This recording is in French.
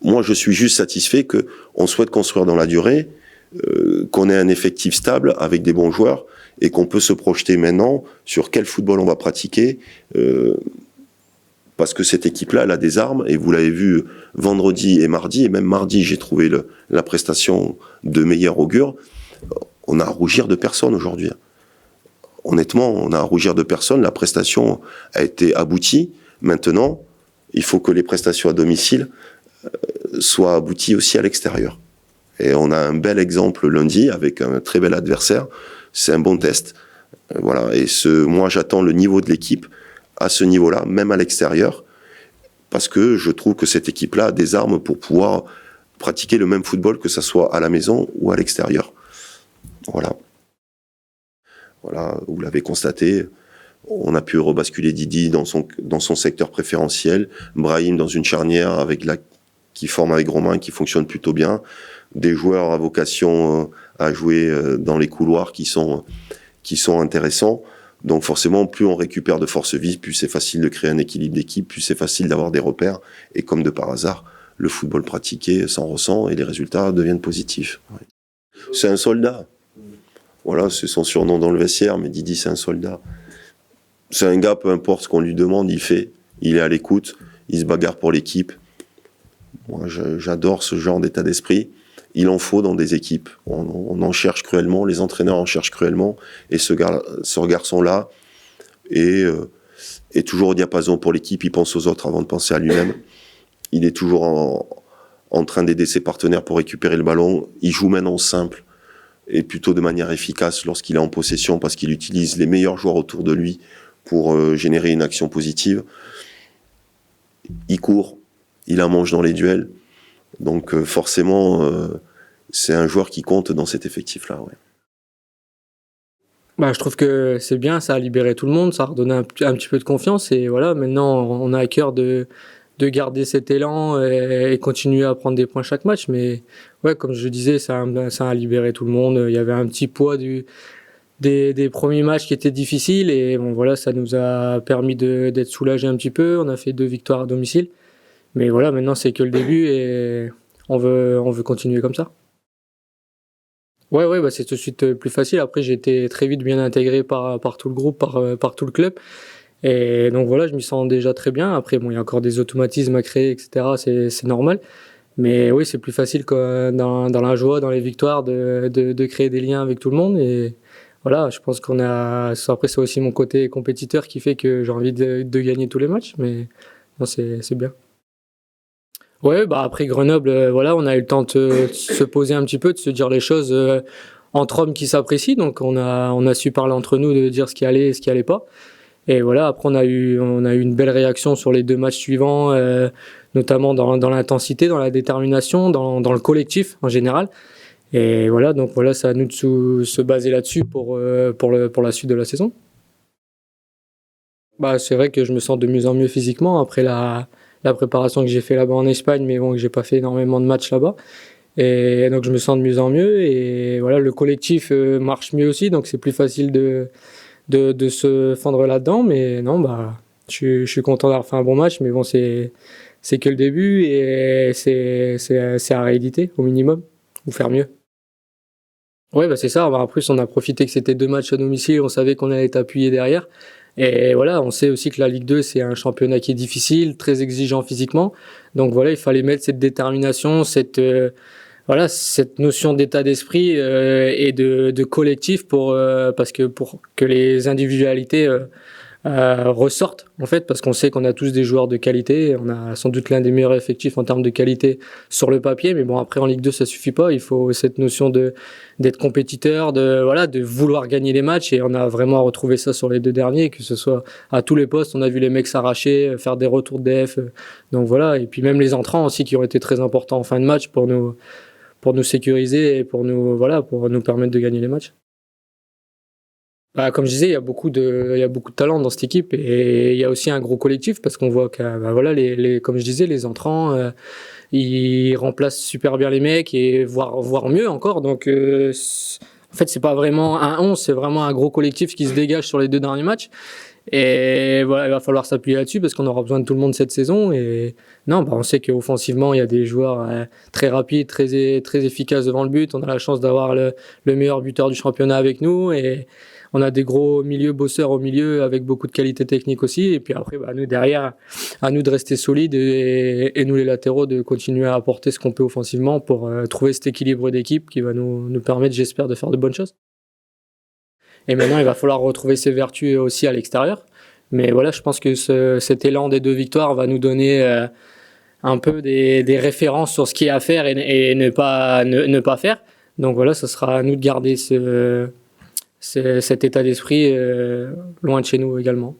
moi, je suis juste satisfait qu'on souhaite construire dans la durée, qu'on ait un effectif stable avec des bons joueurs et qu'on peut se projeter maintenant sur quel football on va pratiquer. Parce que cette équipe-là, elle a des armes, et vous l'avez vu vendredi et mardi, et même mardi, j'ai trouvé la prestation de meilleur augure. On a à rougir de personne aujourd'hui. Honnêtement, on a à rougir de personne. La prestation a été aboutie. Maintenant, il faut que les prestations à domicile soient abouties aussi à l'extérieur. Et on a un bel exemple lundi avec un très bel adversaire. C'est un bon test. Voilà. Et moi, j'attends le niveau de l'équipe à ce niveau-là, même à l'extérieur, parce que je trouve que cette équipe-là a des armes pour pouvoir pratiquer le même football, que ça soit à la maison ou à l'extérieur. Voilà. Voilà, vous l'avez constaté, on a pu rebasculer Didi dans son secteur préférentiel, Brahim dans une charnière qui forme avec Romain, qui fonctionne plutôt bien, des joueurs à vocation à jouer dans les couloirs qui sont intéressants. Donc forcément, plus on récupère de force vive, plus c'est facile de créer un équilibre d'équipe, plus c'est facile d'avoir des repères. Et comme de par hasard, le football pratiqué s'en ressent et les résultats deviennent positifs. Ouais. C'est un soldat. Voilà, c'est son surnom dans le vestiaire, mais Didi, c'est un soldat. C'est un gars, peu importe ce qu'on lui demande, il fait. Il est à l'écoute, il se bagarre pour l'équipe. Moi, j'adore ce genre d'état d'esprit. Il en faut dans des équipes. On en cherche cruellement, les entraîneurs en cherchent cruellement. Et ce garçon-là est toujours au diapason pour l'équipe. Il pense aux autres avant de penser à lui-même. Il est toujours en train d'aider ses partenaires pour récupérer le ballon. Il joue maintenant simple et plutôt de manière efficace lorsqu'il est en possession, parce qu'il utilise les meilleurs joueurs autour de lui pour générer une action positive. Il court, il en mange dans les duels. Donc forcément, c'est un joueur qui compte dans cet effectif-là. Ouais. Je trouve que c'est bien, ça a libéré tout le monde, ça a redonné un petit peu de confiance, et voilà, maintenant on a à cœur de garder cet élan et continuer à prendre des points chaque match. Mais ouais, comme je disais, ça a libéré tout le monde. Il y avait un petit poids des premiers matchs qui étaient difficiles, et bon voilà, ça nous a permis d'être soulagés un petit peu. On a fait 2 victoires à domicile. Mais voilà, maintenant c'est que le début, et on veut continuer comme ça. Ouais, c'est tout de suite plus facile. Après, j'ai été très vite bien intégré par tout le groupe, par tout le club. Et donc voilà, je m'y sens déjà très bien. Après, bon, il y a encore des automatismes à créer, etc. C'est normal. Mais oui, c'est plus facile dans la joie, dans les victoires, de créer des liens avec tout le monde. Et voilà, je pense après, c'est aussi mon côté compétiteur qui fait que j'ai envie de gagner tous les matchs. Mais non, c'est bien. Ouais, après Grenoble, voilà, on a eu le temps de se poser un petit peu, de se dire les choses entre hommes qui s'apprécient. Donc on a su parler entre nous, de dire ce qui allait et ce qui allait pas. Et voilà, après on a eu une belle réaction sur les 2 matchs suivants, notamment dans l'intensité, dans la détermination, dans le collectif en général. Et voilà, donc voilà, c'est à nous de se baser là-dessus pour la suite de la saison. C'est vrai que je me sens de mieux en mieux physiquement après la préparation que j'ai fait là-bas en Espagne, mais bon, que j'ai pas fait énormément de matchs là-bas. Et donc je me sens de mieux en mieux, et voilà, le collectif marche mieux aussi, donc c'est plus facile de se fendre là-dedans. Mais non, je suis content d'avoir fait un bon match, mais bon, c'est que le début, et c'est à rééditer au minimum, ou faire mieux. Ouais, c'est ça. En plus, on a profité que c'était 2 matchs à domicile, on savait qu'on allait être appuyé derrière. Et voilà, on sait aussi que la Ligue 2, c'est un championnat qui est difficile, très exigeant physiquement. Donc voilà, il fallait mettre cette détermination, cette notion d'état d'esprit et de collectif pour que les individualités ressortent, en fait, parce qu'on sait qu'on a tous des joueurs de qualité. On a sans doute l'un des meilleurs effectifs en termes de qualité sur le papier, mais bon, après en Ligue 2 ça suffit pas. Il faut cette notion d'être compétiteur, de vouloir gagner les matchs, et on a vraiment retrouvé ça sur les 2 derniers, que ce soit à tous les postes. On a vu les mecs s'arracher, faire des retours de def, donc voilà. Et puis même les entrants aussi, qui ont été très importants en fin de match pour nous sécuriser et pour nous permettre de gagner les matchs. Comme je disais, il y a beaucoup de talent dans cette équipe, et il y a aussi un gros collectif, parce qu'on voit que comme je disais, les entrants, ils remplacent super bien les mecs, et voire mieux encore. Donc en fait, c'est pas vraiment un 11, c'est vraiment un gros collectif qui se dégage sur les 2 derniers matchs. Et voilà, il va falloir s'appuyer là-dessus parce qu'on aura besoin de tout le monde cette saison. Et non, on sait qu'offensivement, il y a des joueurs très rapides, très efficaces devant le but. On a la chance d'avoir le meilleur buteur du championnat avec nous. Et on a des gros milieux bosseurs au milieu avec beaucoup de qualité technique aussi. Et puis après, nous derrière, à nous de rester solides et nous les latéraux de continuer à apporter ce qu'on peut offensivement pour trouver cet équilibre d'équipe qui va nous permettre, j'espère, de faire de bonnes choses. Et maintenant, il va falloir retrouver ses vertus aussi à l'extérieur. Mais voilà, je pense que cet élan des 2 victoires va nous donner un peu des références sur ce qu'il y a à faire et ne pas faire. Donc voilà, ce sera à nous de garder cet état d'esprit loin de chez nous également.